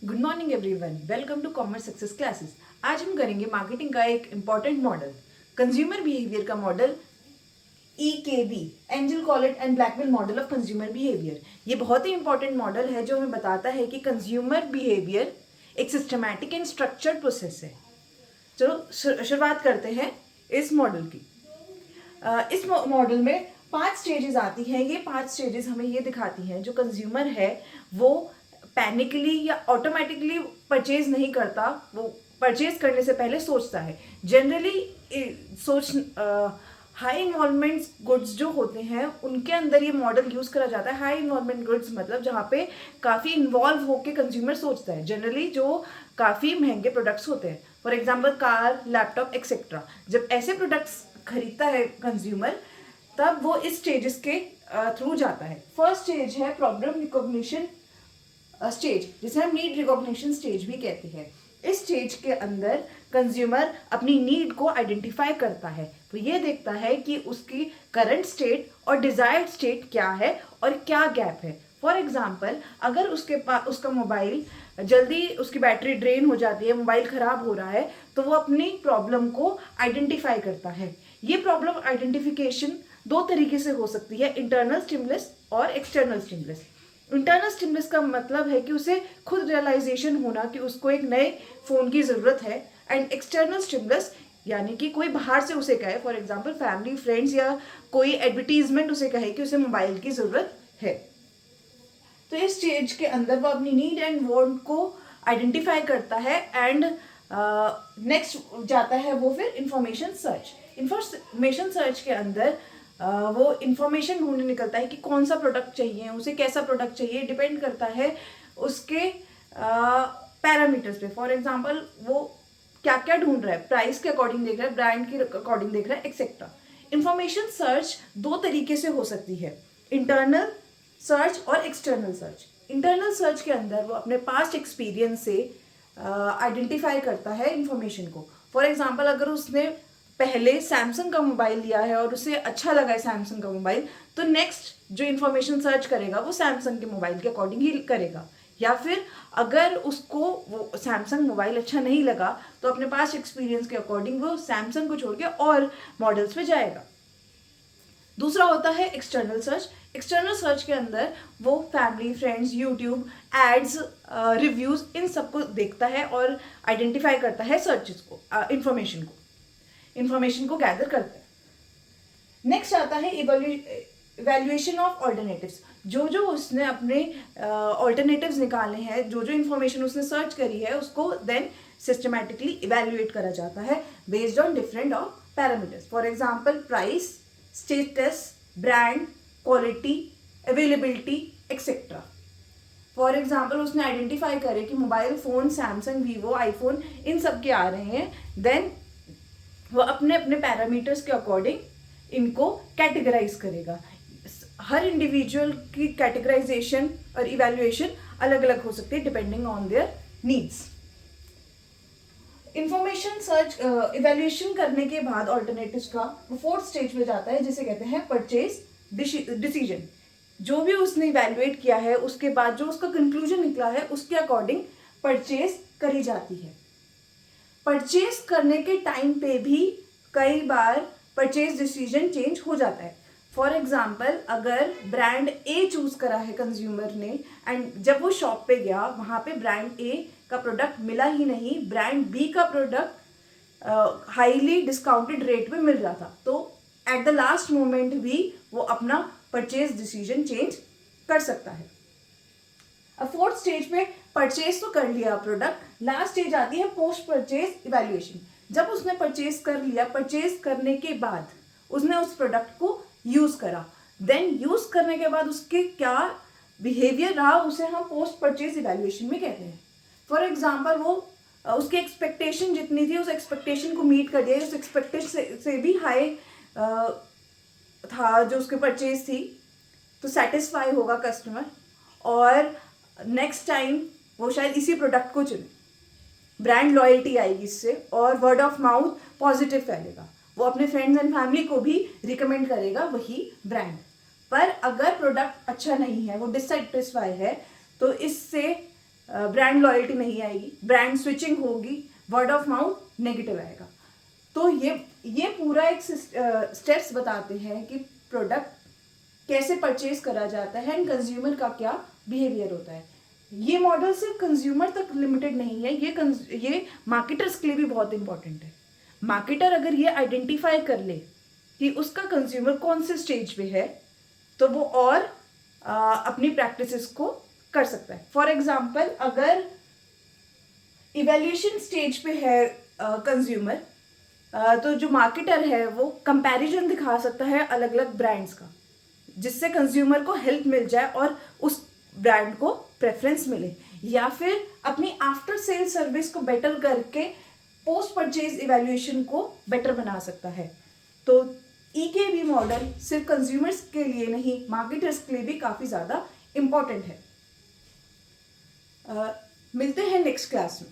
Good morning everyone, welcome to commerce success classes. आज हम करेंगे मार्केटिंग का एक इम्पॉर्टेंट मॉडल, कंज्यूमर बिहेवियर का model, EKB, Engel Kollat and Blackwell model of consumer behaviour. ये बहुत ही इंपॉर्टेंट मॉडल है जो हमें बताता है कि कंज्यूमर बिहेवियर एक सिस्टमैटिक एंड स्ट्रक्चर्ड प्रोसेस है। चलो शुरुआत करते हैं इस मॉडल की। इस मॉडल में 5 स्टेजेस आती हैं। ये 5 स्टेजेस हमें ये दिखाती हैं जो कंज्यूमर है वो पैनिकली या ऑटोमेटिकली परचेज नहीं करता, वो परचेज करने से पहले सोचता है। जनरली हाई इन्वॉल्वमेंट गुड्स जो होते हैं उनके अंदर ये मॉडल यूज करा जाता है। हाई इन्वॉल्वमेंट गुड्स मतलब जहाँ पे काफ़ी इन्वॉल्व होकर कंज्यूमर सोचता है, जनरली जो काफ़ी महंगे प्रोडक्ट्स होते हैं, for example car, laptop etcetera. जब ऐसे प्रोडक्ट्स खरीदता है कंज्यूमर तब वो इस स्टेजेस के थ्रू जाता है। फर्स्ट स्टेज है प्रॉब्लम रिकॉग्निशन स्टेज, जिसे हम नीड रिकॉग्निशन स्टेज भी कहते हैं। इस स्टेज के अंदर कंज्यूमर अपनी नीड को आइडेंटिफाई करता है। वो ये देखता है कि उसकी करंट स्टेट और डिजायर्ड स्टेट क्या है और क्या गैप है। फॉर एग्जाम्पल, अगर उसके पास उसका मोबाइल जल्दी उसकी बैटरी ड्रेन हो जाती है, मोबाइल खराब हो रहा है, तो वो अपनी प्रॉब्लम को आइडेंटिफाई करता है। ये प्रॉब्लम आइडेंटिफिकेशन 2 तरीके से हो सकती है, इंटरनल स्टिमुलस और एक्सटर्नल स्टिमुलस। इंटरनल स्टिमुलस का मतलब है कि उसे खुद रियलाइजेशन होना कि उसको एक नए फ़ोन की ज़रूरत है, एंड एक्सटर्नल स्टिमुलस यानी कि कोई बाहर से उसे कहे, फॉर एग्जांपल फैमिली, फ्रेंड्स या कोई एडवर्टीजमेंट उसे कहे कि उसे मोबाइल की ज़रूरत है। तो इस स्टेज के अंदर वो अपनी नीड एंड वांट को आइडेंटिफाई करता है एंड नेक्स्ट जाता है वो फिर इंफॉर्मेशन सर्च। इंफॉर्मेशन सर्च के अंदर वो इंफॉर्मेशन ढूंढने निकलता है कि कौन सा प्रोडक्ट चाहिए उसे, कैसा प्रोडक्ट चाहिए, डिपेंड करता है उसके पैरामीटर्स पे। फॉर एग्जांपल वो क्या क्या ढूंढ रहा है, प्राइस के अकॉर्डिंग देख रहा है, ब्रांड के अकॉर्डिंग देख रहा है, एक्सेट्रा। इंफॉर्मेशन सर्च 2 तरीके से हो सकती है, इंटरनल सर्च और एक्सटर्नल सर्च। इंटरनल सर्च के अंदर वो अपने पास्ट एक्सपीरियंस से आइडेंटिफाई करता है इंफॉर्मेशन को। फॉर एग्जांपल, अगर उसने पहले सैमसंग का मोबाइल लिया है और उसे अच्छा लगा है सैमसंग का मोबाइल, तो नेक्स्ट जो इन्फॉर्मेशन सर्च करेगा वो सैमसंग के मोबाइल के अकॉर्डिंग ही करेगा। या फिर अगर उसको वो सैमसंग मोबाइल अच्छा नहीं लगा तो अपने पास एक्सपीरियंस के अकॉर्डिंग वो सैमसंग को छोड़ के और मॉडल्स पे जाएगा। दूसरा होता है एक्सटर्नल सर्च। एक्सटर्नल सर्च के अंदर वो family, friends, YouTube, ads, reviews, इन सबको देखता है और आइडेंटिफाई करता है सर्चेस को, इंफॉर्मेशन को गैदर करता है। नेक्स्ट आता है इवैल्यूएशन ऑफ ऑल्टरनेटिव्स। जो जो उसने अपने ऑल्टरनेटिव्स निकाले हैं, जो जो इन्फॉर्मेशन उसने सर्च करी है, उसको देन सिस्टमैटिकली इवैल्यूएट करा जाता है based on different of parameters. For example price, status, brand, quality, availability etcetera. For example उसने आइडेंटिफाई करे कि mobile phone Samsung, Vivo, iPhone इन सब के आ रहे हैं, देन वो अपने अपने पैरामीटर्स के अकॉर्डिंग इनको कैटेगराइज करेगा। हर इंडिविजुअल की कैटेगराइजेशन और इवैल्यूएशन अलग अलग हो सकती है depending on their needs. Information search evaluation करने के बाद ऑल्टरनेटिव्स का वो 4th स्टेज में जाता है, जिसे कहते हैं परचेज डिसीजन। जो भी उसने इवैल्यूएट किया है उसके बाद जो उसका कंक्लूजन निकला है उसके अकॉर्डिंग परचेज करी जाती है। परचेज करने के टाइम पे भी कई बार परचेज डिसीजन चेंज हो जाता है। फॉर एग्जाम्पल, अगर ब्रांड ए चूज करा है कंज्यूमर ने एंड जब वो शॉप पे गया वहाँ पे ब्रांड ए का प्रोडक्ट मिला ही नहीं, ब्रांड बी का प्रोडक्ट हाईली डिस्काउंटेड रेट पे मिल रहा था, तो एट द लास्ट मोमेंट भी वो अपना परचेज डिसीजन चेंज कर सकता है। अब 4th स्टेज पे परचेज तो कर लिया प्रोडक्ट, लास्ट स्टेज आती है पोस्ट परचेज इवैल्यूएशन। जब उसने परचेज कर लिया, परचेज करने के बाद उसने उस प्रोडक्ट को यूज करा, देन यूज करने के बाद उसके क्या बिहेवियर रहा उसे हम पोस्ट परचेज इवैल्यूएशन में कहते हैं। फॉर एग्जाम्पल, वो उसकी एक्सपेक्टेशन जितनी थी उस एक्सपेक्टेशन को मीट कर दिया, उस एक्सपेक्टेशन से भी हाई था जो उसके परचेज थी, तो सेटिस्फाई होगा कस्टमर और नेक्स्ट टाइम वो शायद इसी प्रोडक्ट को चुने। ब्रांड लॉयल्टी आएगी इससे और वर्ड ऑफ माउथ पॉजिटिव फैलेगा, वो अपने फ्रेंड्स एंड फैमिली को भी रिकमेंड करेगा वही ब्रांड। पर अगर प्रोडक्ट अच्छा नहीं है, वो डिससेटिस्फाई है, तो इससे ब्रांड लॉयल्टी नहीं आएगी, ब्रांड स्विचिंग होगी, वर्ड ऑफ माउथ नेगेटिव आएगा। तो ये पूरा एक स्टेप्स बताते हैं कि प्रोडक्ट कैसे परचेज करा जाता है एंड कंज्यूमर का क्या बिहेवियर होता है। ये मॉडल सिर्फ कंज्यूमर तक लिमिटेड नहीं है, ये मार्केटर्स के लिए भी बहुत इंपॉर्टेंट है। मार्केटर अगर ये आइडेंटिफाई कर ले कि उसका कंज्यूमर कौन से स्टेज पे है, तो वो और अपनी प्रैक्टिसेस को कर सकता है। फॉर एग्जाम्पल, अगर इवेल्यूएशन स्टेज पे है कंज्यूमर, तो जो मार्केटर है वो कंपैरिजन दिखा सकता है अलग अलग ब्रांड्स का, जिससे कंज्यूमर को हेल्प मिल जाए और उस ब्रांड को प्रेफरेंस मिले, या फिर अपनी आफ्टर सेल सर्विस को बेटर करके पोस्ट परचेज इवैल्यूएशन को बेटर बना सकता है। तो EKB मॉडल सिर्फ कंज्यूमर्स के लिए नहीं, मार्केटर्स के लिए भी काफ़ी ज़्यादा इम्पॉर्टेंट है। मिलते हैं नेक्स्ट क्लास में।